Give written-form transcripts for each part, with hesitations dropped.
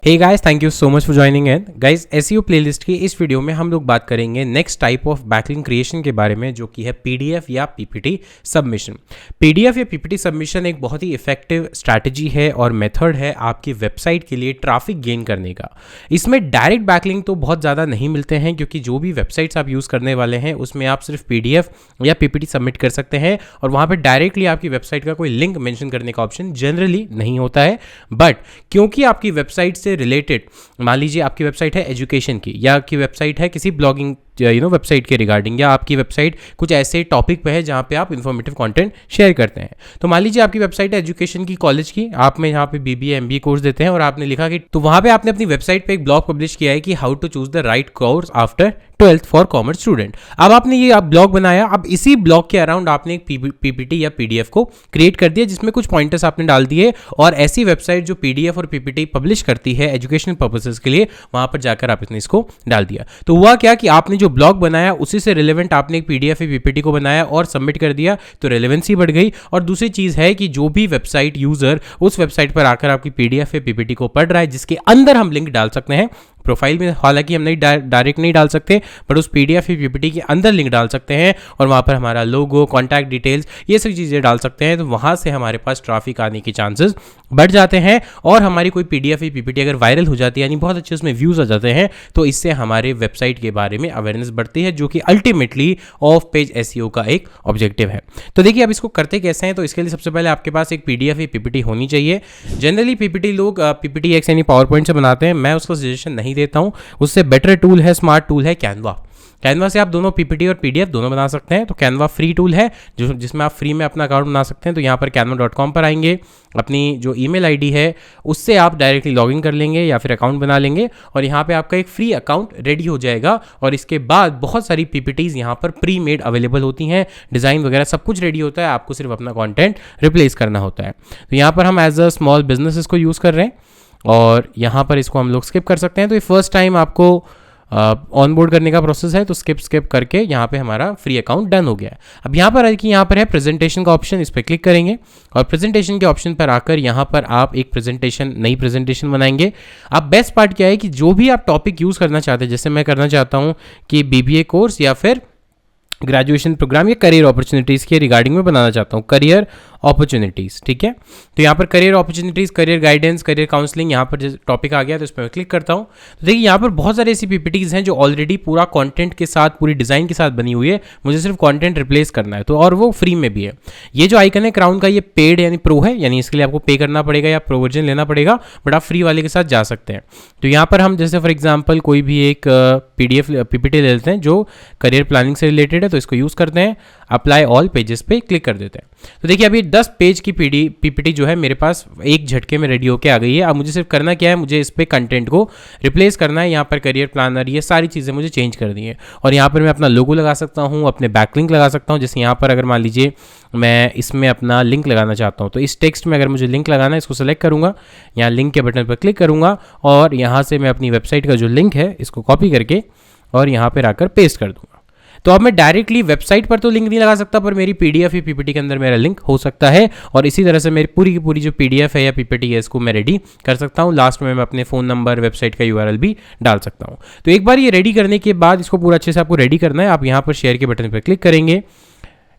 Hey guys, thank you so much for joining in. Guys, SEO playlist की इस video में हम लोग बात करेंगे next type of backlink creation के बारे में, जो कि है पीडीएफ या पीपीटी सबमिशन। पीडीएफ या पीपीटी सबमिशन एक बहुत ही इफेक्टिव स्ट्रैटेजी है और मेथड है आपकी वेबसाइट के लिए ट्रैफिक गेन करने का। इसमें डायरेक्ट बैकलिंक तो बहुत ज़्यादा नहीं मिलते हैं, क्योंकि जो भी वेबसाइट्स आप यूज़ करने वाले हैं उसमें आप सिर्फ पीडीएफ या पीपीटी सबमिट कर सकते हैं और वहाँ पर डायरेक्टली आपकी वेबसाइट का कोई लिंक मेंशन करने का ऑप्शन जनरली नहीं होता है। बट क्योंकि आपकी वेबसाइट से रिलेटेड, मान लीजिए आपकी वेबसाइट है एजुकेशन की, या आपकी वेबसाइट है किसी ब्लॉगिंग वेबसाइट के रिगार्डिंग, या आपकी वेबसाइट कुछ ऐसे टॉपिक पे है जहाँ पे आप इन्फॉर्मेटिव कंटेंट शेयर करते हैं। तो मान लीजिए आपकी वेबसाइट है एजुकेशन की, कॉलेज की, आप में यहाँ पे बीबीए एमबीए कोर्स देते हैं और आपने लिखा कि, तो वहाँ पे आपने अपनी वेबसाइट पे एक ब्लॉग पब्लिश किया है कि how to choose the right course after 12th for commerce student. अब आपने ये ब्लॉग बनाया, अब इसी ब्लॉग के अराउंड आपने एक पीपीटी या पीडीएफ को क्रिएट कर दिया, जिसमें कुछ पॉइंटर्स आपने डाल दिए, और ऐसी वेबसाइट जो पीडीएफ और पीपीटी पब्लिश करती है एजुकेशनल पर्पसेस के लिए, वहां पर जाकर आपने इसको डाल दिया। तो हुआ क्या कि आपने जो ब्लॉग बनाया उसी से रिलेवेंट आपने एक पीडीएफ या पीपीटी को बनाया और सबमिट कर दिया, तो रेलेवेंसी बढ़ गई। और दूसरी चीज है कि जो भी वेबसाइट यूजर उस वेबसाइट पर आकर आपकी पीडीएफ या पीपीटी को पढ़ रहा है, जिसके अंदर हम लिंक डाल सकते हैं प्रोफाइल में, हालांकि हम नहीं डायरेक्ट नहीं डाल सकते, बट उस पीडीएफ या पीपीटी के अंदर लिंक डाल सकते हैं और वहाँ पर हमारा लोगो, कॉन्टैक्ट डिटेल्स, ये सब चीज़ें डाल सकते हैं। तो वहाँ से हमारे पास ट्रैफिक आने के चांसेस बढ़ जाते हैं और हमारी कोई पीडीएफ या पीपीटी अगर वायरल हो जाती है, यानी बहुत अच्छे उसमें व्यूज़ आ जाते हैं, तो इससे हमारे वेबसाइट के बारे में अवेयरनेस बढ़ती है, जो कि अल्टीमेटली ऑफ पेज एसईओ का एक ऑब्जेक्टिव है। तो देखिए, अब इसको करते कैसे हैं। तो इसके लिए सबसे पहले आपके पास एक पीडीएफ या पीपीटी होनी चाहिए। जनरली पीपीटी लोग पीपीटी एक्स यानी पावर पॉइंट से बनाते हैं, मैं उसको सजेशन नहीं देता हूँ। उससे बेटर टूल है, स्मार्ट टूल है कैनवा। कैनवा से आप दोनों पीपीटी और पीडीएफ दोनों बना सकते हैं। तो कैनवा फ्री टूल है जिसमें आप फ्री में अपना अकाउंट बना सकते हैं। तो यहाँ पर canva.com पर आएंगे, अपनी जो ईमेल आईडी है उससे आप डायरेक्टली लॉगिन कर लेंगे या फिर अकाउंट बना लेंगे, और यहाँ पे आपका एक फ्री अकाउंट रेडी हो जाएगा। और इसके बाद बहुत सारी पीपीटीज़ यहाँ पर प्री मेड अवेलेबल होती हैं, डिज़ाइन वगैरह सब कुछ रेडी होता है, आपको सिर्फ अपना कॉन्टेंट रिप्लेस करना होता है। तो यहाँ पर हम एज अ स्मॉल बिजनेस इसको यूज़ कर रहे हैं और यहाँ पर इसको हम लोग स्किप कर सकते हैं। तो ये फर्स्ट टाइम आपको ऑन बोर्ड करने का प्रोसेस है, तो स्किप करके यहाँ पे हमारा फ्री अकाउंट डन हो गया है। अब यहाँ पर कि यहाँ पर है प्रेजेंटेशन का ऑप्शन, इस पर क्लिक करेंगे और प्रेजेंटेशन के ऑप्शन पर आकर यहाँ पर आप एक नई प्रेजेंटेशन बनाएंगे। अब बेस्ट पार्ट क्या है कि जो भी आप टॉपिक यूज़ करना चाहते हैं, जैसे मैं करना चाहता हूँ कि बीबीए कोर्स या फिर ग्रेजुएशन प्रोग्राम या करियर अपॉर्चुनिटीज़ के रिगार्डिंग में बनाना चाहता हूँ, करियर अपॉर्चुनिटीज़, ठीक है। तो यहाँ पर career opportunities, career guidance, career counselling, यहाँ पर टॉपिक आ गया, तो इस पर क्लिक करता हूँ। तो देखिए, यहाँ पर बहुत सारी ऐसी पीपीटीज़ हैं जो ऑलरेडी पूरा कंटेंट के साथ, पूरी डिज़ाइन के साथ बनी हुई है, मुझे सिर्फ कंटेंट रिप्लेस करना है, तो और वो फ्री में भी है। ये जो आइकन है क्राउन का, ये पेड यानी प्रो है, यानी इसके लिए आपको पे करना पड़ेगा या प्रो वर्जन लेना पड़ेगा, बट आप फ्री वाले के साथ जा सकते हैं। तो यहाँ पर हम जैसे फॉर एग्जाम्पल कोई भी एक पीडीएफ पीपीटी ले लेते हैं जो करियर प्लानिंग से रिलेटेड है, तो इसको यूज़ करते हैं, अप्लाई ऑल पेजेस पे क्लिक कर देते हैं। तो देखिए, अभी 10 पेज की पीपीटी जो है मेरे पास एक झटके में रेडी होके आ गई है। अब मुझे सिर्फ करना क्या है, मुझे इस पे कंटेंट को रिप्लेस करना है। यहाँ पर करियर प्लानर, ये सारी चीज़ें मुझे चेंज कर दी है, और यहाँ पर मैं अपना लोगो लगा सकता हूँ, अपने बैकलिंक लगा सकता हूँ। जैसे यहाँ पर अगर मान लीजिए मैं इसमें अपना लिंक लगाना चाहता हूँ, तो इस टेक्स्ट में अगर मुझे लिंक लगाना है, इसको सेलेक्ट करूँगा, यहाँ लिंक के बटन पर क्लिक करूँगा और यहाँ से मैं अपनी वेबसाइट का जो लिंक है इसको कॉपी करके और यहाँ पर आकर पेस्ट कर दूँगा। तो अब मैं डायरेक्टली वेबसाइट पर तो लिंक नहीं लगा सकता, पर मेरी पीडीएफ या पीपीटी के अंदर मेरा लिंक हो सकता है, और इसी तरह से मेरी पूरी की पूरी जो पीडीएफ है या पीपीटी है इसको मैं रेडी कर सकता हूँ। लास्ट में मैं अपने फ़ोन नंबर, वेबसाइट का यूआरएल भी डाल सकता हूँ। तो एक बार ये रेडी करने के बाद इसको पूरा अच्छे से आपको रेडी करना है। आप यहाँ पर शेयर के बटन पर क्लिक करेंगे,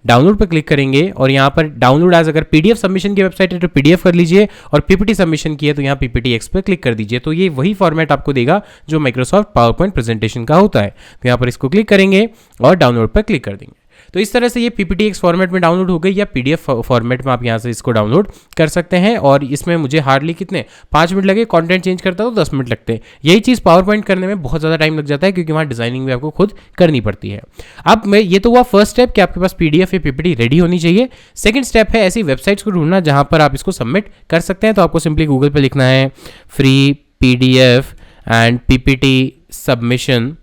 डाउनलोड पर क्लिक करेंगे और यहाँ पर डाउनलोड एज, अगर पीडीएफ सबमिशन की वेबसाइट है तो पीडीएफ कर लीजिए, और पीपीटी सबमिशन की है तो यहाँ पीपीटी एक्स पर क्लिक कर दीजिए। तो ये वही फॉर्मेट आपको देगा जो माइक्रोसॉफ्ट पावर पॉइंट प्रेजेंटेशन का होता है। तो यहाँ पर इसको क्लिक करेंगे और डाउनलोड पर क्लिक कर देंगे। तो इस तरह से ये पीपीटी एक्स फॉर्मेट में डाउनलोड हो गई, या पीडीएफ फॉर्मेट में आप यहाँ से इसको डाउनलोड कर सकते हैं। और इसमें मुझे हार्डली कितने 5 मिनट लगे, कंटेंट चेंज करता तो 10 मिनट लगते हैं। यही चीज़ पावर पॉइंट करने में बहुत ज़्यादा टाइम लग जाता है, क्योंकि वहाँ डिजाइनिंग भी आपको खुद करनी पड़ती है। अब मैं ये तो हुआ फर्स्ट स्टेप कि आपके पास पीडीएफ या पीपीटी रेडी होनी चाहिए। सेकंड स्टेप है ऐसी वेबसाइट्स को ढूंढना जहाँ पर आप इसको सबमिट कर सकते हैं। तो आपको सिंपली गूगल पर लिखना है free PDF and PPT submission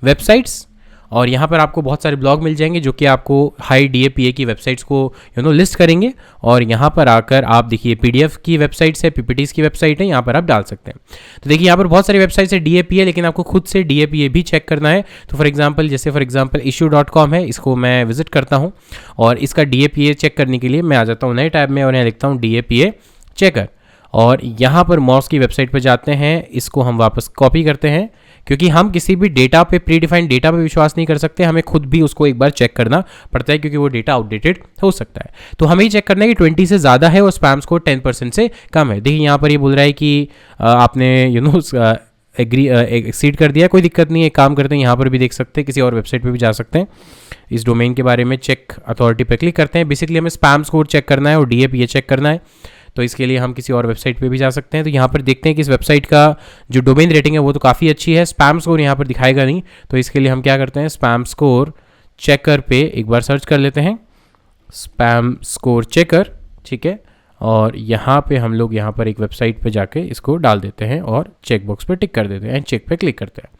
websites, और यहाँ पर आपको बहुत सारे ब्लॉग मिल जाएंगे जो कि आपको हाई डीएपीए की वेबसाइट्स को लिस्ट करेंगे। और यहाँ पर आकर आप देखिए पीडीएफ की वेबसाइट्स है, पीपीटीज की वेबसाइट है, यहाँ पर आप डाल सकते हैं। तो देखिए यहाँ पर बहुत सारी वेबसाइट्स है डीएपीए, लेकिन आपको खुद से डीएपीए भी चेक करना है। तो फॉर एग्जाम्पल issue.com है, इसको मैं विजिट करता हूँ और इसका डीएपीए चेक करने के लिए मैं आ जाता हूँ नए टैब में और यहाँ लिखता हूँ डीएपीए चेकर। और यहाँ पर मॉस की वेबसाइट पर जाते हैं, इसको हम वापस कॉपी करते हैं, क्योंकि हम किसी भी डेटा पे, प्री डिफाइंड डेटा पे विश्वास नहीं कर सकते, हमें खुद भी उसको एक बार चेक करना पड़ता है, क्योंकि वो डेटा आउटडेटेड हो सकता है। तो हमें ही चेक करना है कि 20 से ज़्यादा है और स्पैम स्कोर 10% से कम है। देखिए यहाँ पर ये बोल रहा है कि आपने एक्सीड कर दिया, कोई दिक्कत नहीं है, एक काम करते हैं, यहाँ पर भी देख सकते हैं, किसी और वेबसाइट पे भी जा सकते हैं, इस डोमेन के बारे में चेक अथॉरिटी पे क्लिक करते हैं। बेसिकली हमें स्पैम स्कोर चेक करना है और डीएप ये चेक करना है, तो इसके लिए हम किसी और वेबसाइट पे भी जा सकते हैं। तो यहाँ पर देखते हैं कि इस वेबसाइट का जो डोमेन रेटिंग है वो तो काफ़ी अच्छी है, स्पैम स्कोर यहाँ पर दिखाएगा नहीं, तो इसके लिए हम क्या करते हैं, स्पैम स्कोर चेकर पे एक बार सर्च कर लेते हैं, स्पैम स्कोर चेकर, ठीक है। और यहाँ पे हम लोग यहाँ पर एक वेबसाइट पे जाके इसको डाल देते हैं और चेक बॉक्स पे टिक कर देते हैं, चेक पे क्लिक करते हैं।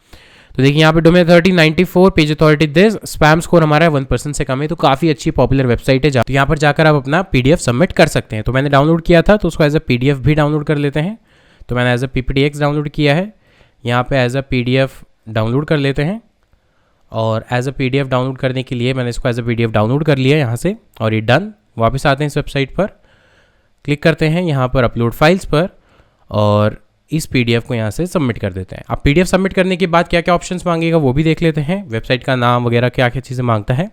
तो देखिए यहाँ पे domain 1394 page authority this, spam score हमारा 1% से कम है, तो काफ़ी अच्छी पॉपुलर वेबसाइट है। तो यहाँ पर जाकर आप अपना PDF सबमिट कर सकते हैं। तो मैंने डाउनलोड किया था, तो उसको एज अ PDF भी डाउनलोड कर लेते हैं। तो मैंने एज अ PPTX डाउनलोड किया है, यहाँ पे एज अ PDF डाउनलोड कर लेते हैं। और एज अ PDF डाउनलोड करने के लिए मैंने इसको एज अ PDF डाउनलोड कर लिया यहाँ से, और ये डन। वापस आते हैं इस वेबसाइट पर, क्लिक करते हैं यहाँ पर अपलोड फाइल्स पर, और इस PDF को यहाँ से सबमिट कर देते हैं। अब PDF सबमिट करने के बाद क्या क्या ऑप्शंस मांगेगा वो भी देख लेते हैं, वेबसाइट का नाम वगैरह क्या क्या चीज़ें मांगता है।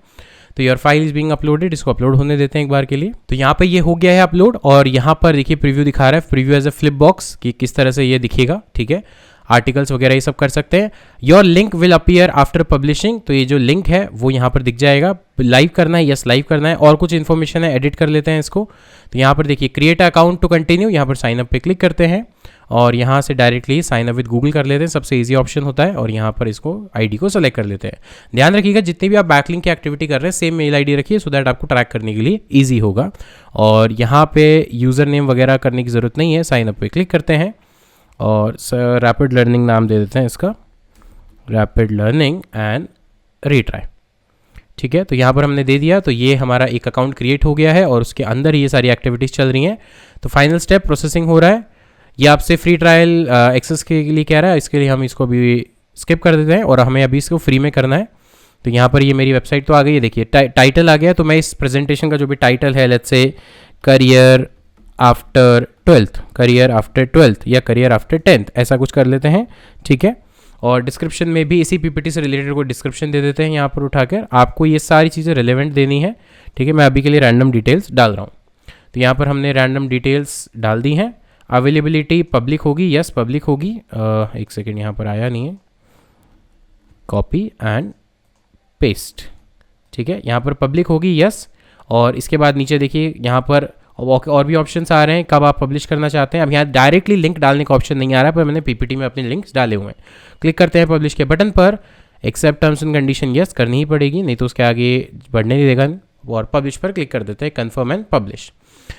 तो your file is being uploaded, इसको अपलोड होने देते हैं एक बार के लिए। तो यहाँ पे ये हो गया है अपलोड, और यहाँ पर देखिए प्रीव्यू दिखा रहा है, preview as a flip box कि किस तरह से ये दिखेगा, ठीक है। आर्टिकल्स वगैरह ये सब कर सकते हैं। Your link will appear after publishing, तो ये जो लिंक है वो यहाँ पर दिख जाएगा। लाइव करना है, यस लाइव करना है, और कुछ इन्फॉर्मेशन है, एडिट कर लेते हैं इसको। तो यहाँ पर देखिए क्रिएट अकाउंट टू कंटिन्यू, यहाँ पर साइन अप पे क्लिक करते हैं, और यहाँ से directly sign up with Google कर लेते हैं, सबसे इजी ऑप्शन होता है। और यहाँ पर इसको आईडी को सेलेक्ट कर लेते हैं। ध्यान रखिएगा जितनी भी आप बैकलिंक की एक्टिविटी कर रहे हैं सेम मेल आईडी रखिए, सो दैट आपको ट्रैक करने के लिए ईजी होगा। और यहाँ पे यूज़र नेम वगैरह करने की ज़रूरत नहीं है, साइन अप पे क्लिक करते हैं, और रैपिड लर्निंग नाम दे देते हैं इसका, रैपिड लर्निंग एंड रीट्राई, ठीक है। तो यहाँ पर हमने दे दिया, तो ये हमारा एक अकाउंट क्रिएट हो गया है, और उसके अंदर ये सारी एक्टिविटीज़ चल रही हैं। तो फाइनल स्टेप प्रोसेसिंग हो रहा है, ये आपसे फ्री ट्रायल एक्सेस के लिए कह रहा है, इसके लिए हम इसको भी स्किप कर देते हैं, और हमें अभी इसको फ्री में करना है। तो यहाँ पर ये मेरी वेबसाइट तो आ गई है, देखिए टाइटल आ गया। तो मैं इस प्रेजेंटेशन का जो भी टाइटल है, let's say career after 12th, career after 12th या करियर आफ्टर 10th, ऐसा कुछ कर लेते हैं, ठीक है। और डिस्क्रिप्शन में भी इसी PPT से रिलेटेड कोई डिस्क्रिप्शन दे देते हैं यहाँ पर उठाकर, आपको ये सारी चीज़ें रिलेवेंट देनी है, ठीक है। मैं अभी के लिए रैंडम डिटेल्स डाल रहा हूँ। तो यहाँ पर हमने रैंडम डिटेल्स डाल दी हैं। अवेलेबिलिटी पब्लिक होगी, यस पब्लिक होगी। एक सेकेंड, यहाँ पर आया नहीं है, कॉपी एंड पेस्ट, ठीक है। यहाँ पर पब्लिक होगी, यस। और इसके बाद नीचे देखिए यहाँ पर और भी ऑप्शंस आ रहे हैं, कब आप पब्लिश करना चाहते हैं। अब यहाँ डायरेक्टली लिंक डालने का ऑप्शन नहीं आ रहा है, पर मैंने PPT में अपने लिंक्स डाले हुए हैं। क्लिक करते हैं पब्लिश के बटन पर, accept terms and condition yes करनी ही पड़ेगी, नहीं तो उसके आगे बढ़ने नहीं देगा। और पब्लिश पर क्लिक कर देते हैं, confirm and publish.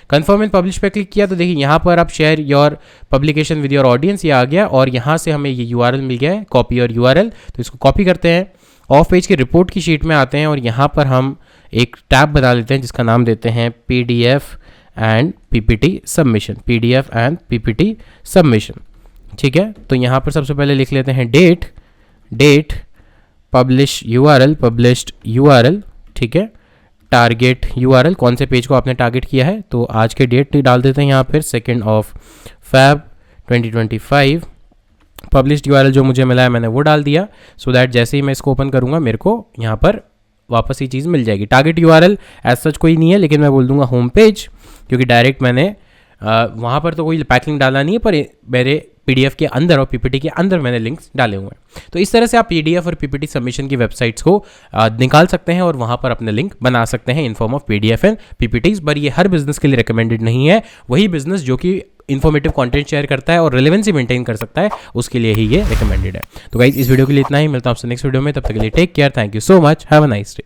Confirm and publish पर क्लिक किया तो देखिए यहाँ पर आप share your publication with your audience, ये आ गया, और यहाँ से हमें ये URL मिल गया है, कॉपी और URL। तो इसको कॉपी करते हैं, ऑफ पेज की रिपोर्ट की शीट में आते हैं, और यहाँ पर हम एक टैब बना लेते हैं जिसका नाम देते हैं PDF and PPT submission, PDF and PPT submission, ठीक है। तो यहाँ पर सबसे पहले लिख लेते हैं date publish URL, published URL, ठीक है। टारगेट URL, कौन से पेज को आपने टारगेट किया है, तो आज के डेट डाल देते हैं यहाँ, फिर 2 Feb 2025। पब्लिश्ड URL जो मुझे मिला है मैंने वो डाल दिया, सो दैट जैसे ही मैं इसको ओपन करूँगा मेरे को यहाँ पर वापस ये चीज़ मिल जाएगी। टारगेट URL एज सच कोई नहीं है, लेकिन मैं बोल दूंगा होम पेज, क्योंकि डायरेक्ट मैंने वहाँ पर तो कोई बैकलिंक डाला नहीं है, पर मेरे PDF के अंदर और PPT के अंदर मैंने लिंक्स डाले हुए हैं। तो इस तरह से आप PDF और PPT सबमिशन की वेबसाइट्स को निकाल सकते हैं और वहाँ पर अपने लिंक बना सकते हैं in form of PDF and PPTs। पर ये हर बिजनेस के लिए रिकमेंडेड नहीं है, वही बिजनेस जो कि इन्फॉर्मेटिव कंटेंट शेयर करता है और रिलेवेंसी मेंटेन कर सकता है, उसके लिए ही ये रिकमेंडेड है। तो गाइस इस वीडियो के लिए इतना ही, मिलता हूं आपसे नेक्स्ट वीडियो में, तब तक के लिए take care, thank you so much, have a nice day.